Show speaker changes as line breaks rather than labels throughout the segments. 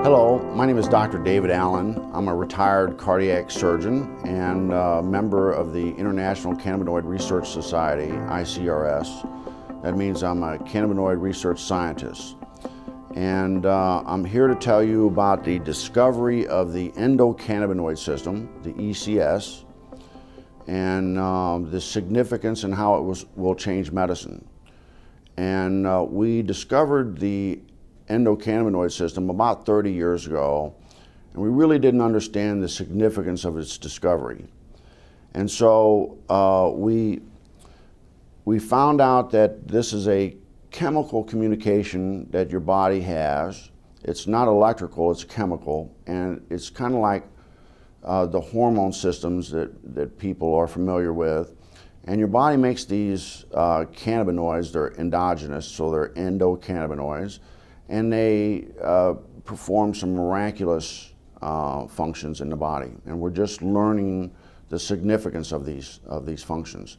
Hello, my name is Dr. David Allen. I'm a retired cardiac surgeon and a member of the International Cannabinoid Research Society, ICRS. That means I'm a cannabinoid research scientist. And I'm here to tell you about the discovery of the endocannabinoid system, the ECS, and the significance and how it will change medicine. And we discovered the endocannabinoid system about 30 years ago, and we really didn't understand the significance of its discovery. And so we found out that this is a chemical communication that your body has. It's not electrical, it's chemical, and it's kind of like the hormone systems that people are familiar with. And your body makes these cannabinoids. They're endogenous, so they're endocannabinoids, and they perform some miraculous functions in the body. And we're just learning the significance of these functions.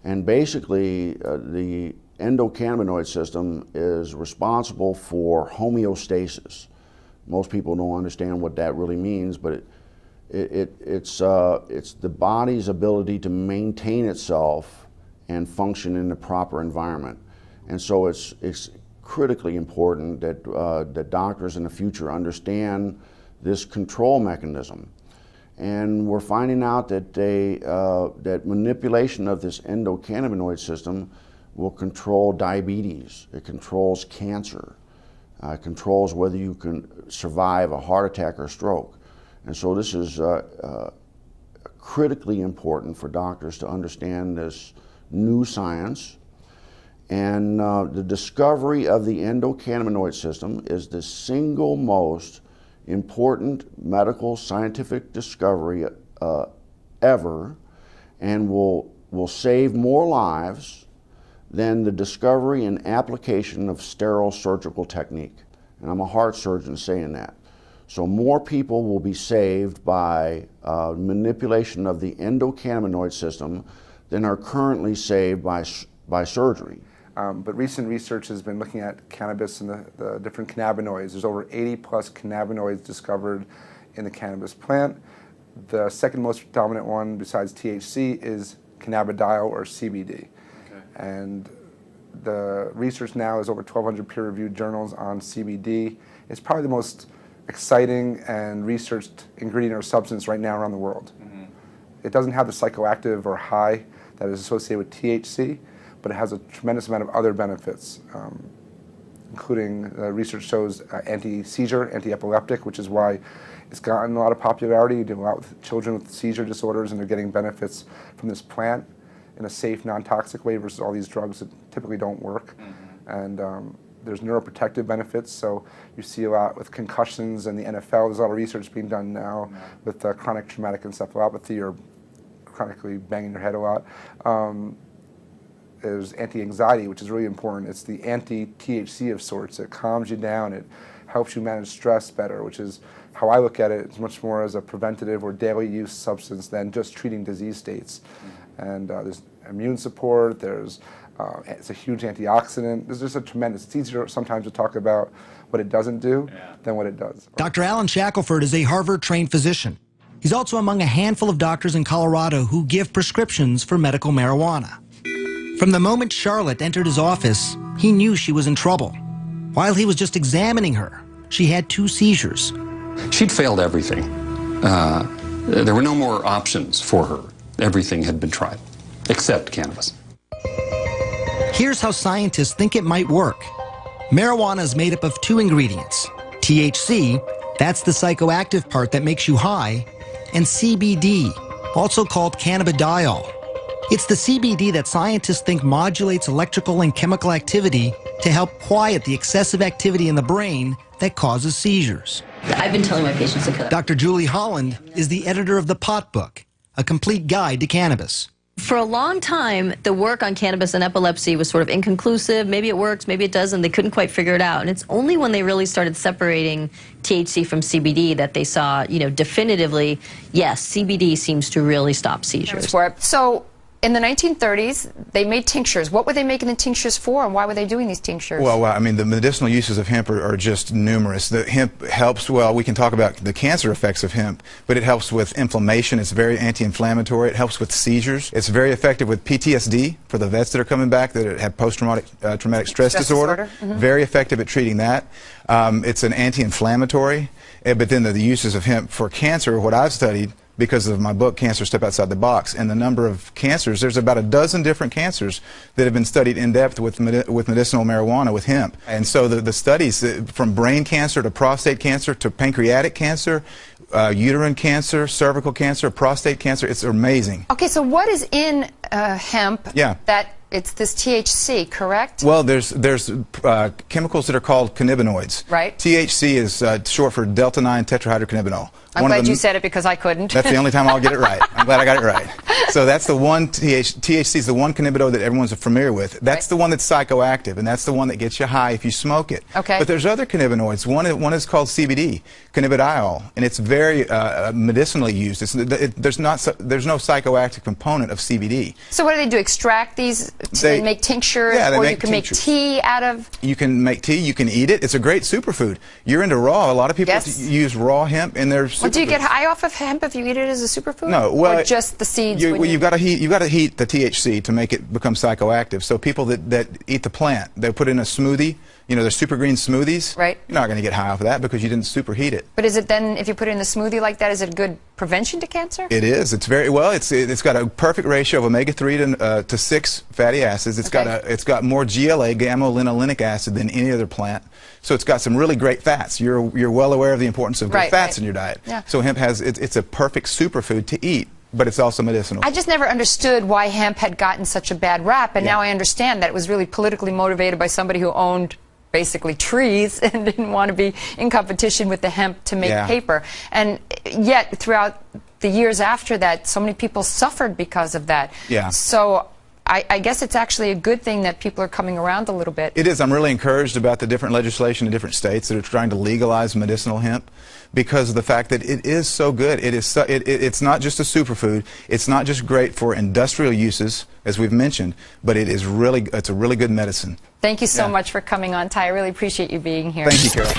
And basically, the endocannabinoid system is responsible for homeostasis. Most people don't understand what that really means, but it's the body's ability to maintain itself and function in the proper environment. And so it's critically important that doctors in the future understand this control mechanism. And we're finding out that that manipulation of this endocannabinoid system will control diabetes. It controls cancer. It controls whether you can survive a heart attack or stroke. And so this is critically important for doctors to understand this new science. And the discovery of the endocannabinoid system is the single most important medical scientific discovery ever, and will save more lives than the discovery and application of sterile surgical technique. And I'm a heart surgeon saying that. So more people will be saved by manipulation of the endocannabinoid system than are currently saved by surgery.
But recent research has been looking at cannabis and the different cannabinoids. There's over 80 plus cannabinoids discovered in the cannabis plant. The second most dominant one besides THC is cannabidiol or CBD. Okay. And the research now is over 1,200 peer-reviewed journals on CBD. It's probably the most exciting and researched ingredient or substance right now around the world. Mm-hmm. It doesn't have the psychoactive or high that is associated with THC, but it has a tremendous amount of other benefits, including research shows anti-seizure, anti-epileptic, which is why it's gotten a lot of popularity. You do a lot with children with seizure disorders, and they're getting benefits from this plant in a safe, non-toxic way versus all these drugs that typically don't work. Mm-hmm. And there's neuroprotective benefits, so you see a lot with concussions and the NFL. There's a lot of research being done now with chronic traumatic encephalopathy or chronically banging your head a lot. There's anti-anxiety, which is really important. It's the anti-THC of sorts. It calms you down. It helps you manage stress better, which is how I look at it. It's much more as a preventative or daily use substance than just treating disease states. Mm-hmm. And there's immune support. There's it's a huge antioxidant. There's just a tremendous. It's easier sometimes to talk about what it doesn't do than what it does.
Dr. Alan Shackelford is a Harvard-trained physician. He's also among a handful of doctors in Colorado who give prescriptions for medical marijuana. From the moment Charlotte entered his office, he knew she was in trouble. While he was just examining her, she had 2 seizures.
She'd failed everything. There were no more options for her. Everything had been tried, except cannabis.
Here's how scientists think it might work. Marijuana is made up of 2 ingredients. THC, that's the psychoactive part that makes you high, and CBD, also called cannabidiol. It's the CBD that scientists think modulates electrical and chemical activity to help quiet the excessive activity in the brain that causes seizures.
I've been telling my patients to cut.
Dr. Julie Holland is the editor of The Pot Book, a complete guide to cannabis.
For a long time, the work on cannabis and epilepsy was sort of inconclusive. Maybe it works, maybe it doesn't. They couldn't quite figure it out. And it's only when they really started separating THC from CBD that they saw, definitively, yes, CBD seems to really stop seizures.
So in the 1930s, they made tinctures. What were they making the tinctures for, and why were they doing these tinctures?
Well, I mean, the medicinal uses of hemp are just numerous. The hemp helps, well, we can talk about the cancer effects of hemp, but it helps with inflammation. It's very anti-inflammatory. It helps with seizures. It's very effective with PTSD for the vets that are coming back that have post-traumatic traumatic stress disorder. Very effective at treating that. It's an anti-inflammatory. But then the uses of hemp for cancer, what I've studied, because of my book, Cancer Step Outside the Box, and the number of cancers, there's about a dozen different cancers that have been studied in depth with medicinal marijuana, with hemp. And so the studies, from brain cancer to prostate cancer to pancreatic cancer, uterine cancer, cervical cancer, prostate cancer, it's amazing.
Okay, so what is in hemp that it's this THC, correct?
Well, there's chemicals that are called cannabinoids.
Right.
THC is short for delta-9 tetrahydrocannabinol.
I'm glad you said it because I couldn't.
That's the only time I'll get it right. I'm glad I got it right. So that's the one, THC is the one cannabinoid that everyone's familiar with. That's the one that's psychoactive, and that's the one that gets you high if you smoke it.
Okay.
But there's other cannabinoids. One is called CBD, cannabidiol, and it's very medicinally used. There's no psychoactive component of CBD.
So what do? Extract these to make tinctures, or you can make tea out of?
You can make tea. You can eat it. It's a great superfood. You're into raw. A lot of people use raw hemp in their superfoods.
Well, do you get high off of hemp if you eat it as a superfood?
No, well,
or just the seeds.
You've got to heat the THC to make it become psychoactive. So people that eat the plant, they put in a smoothie. You know, the super green smoothies.
Right.
You're not going to get high off of that because you didn't superheat it.
But is it then, if you put it in a smoothie like that, is it a good prevention to cancer?
It is. It's very well. It's got a perfect ratio of omega-3 to 6 fatty acids. It's got more GLA, gamma-linolenic acid, than any other plant. So it's got some really great fats. You're well aware of the importance of good fats in your diet.
Yeah.
So hemp it's a perfect superfood to eat, but it's also medicinal.
I just never understood why hemp had gotten such a bad rap, and now I understand that it was really politically motivated by somebody who owned basically trees and didn't want to be in competition with the hemp to make paper. And yet, throughout the years after that, so many people suffered because of that.
Yeah.
So I guess it's actually a good thing that people are coming around a little bit.
It is. I'm really encouraged about the different legislation in different states that are trying to legalize medicinal hemp, because of the fact that it is so good. It's not just a superfood. It's not just great for industrial uses, as we've mentioned, but it's a really good medicine.
Thank you so much for coming on, Ty. I really appreciate you being here.
Thank you, Carol.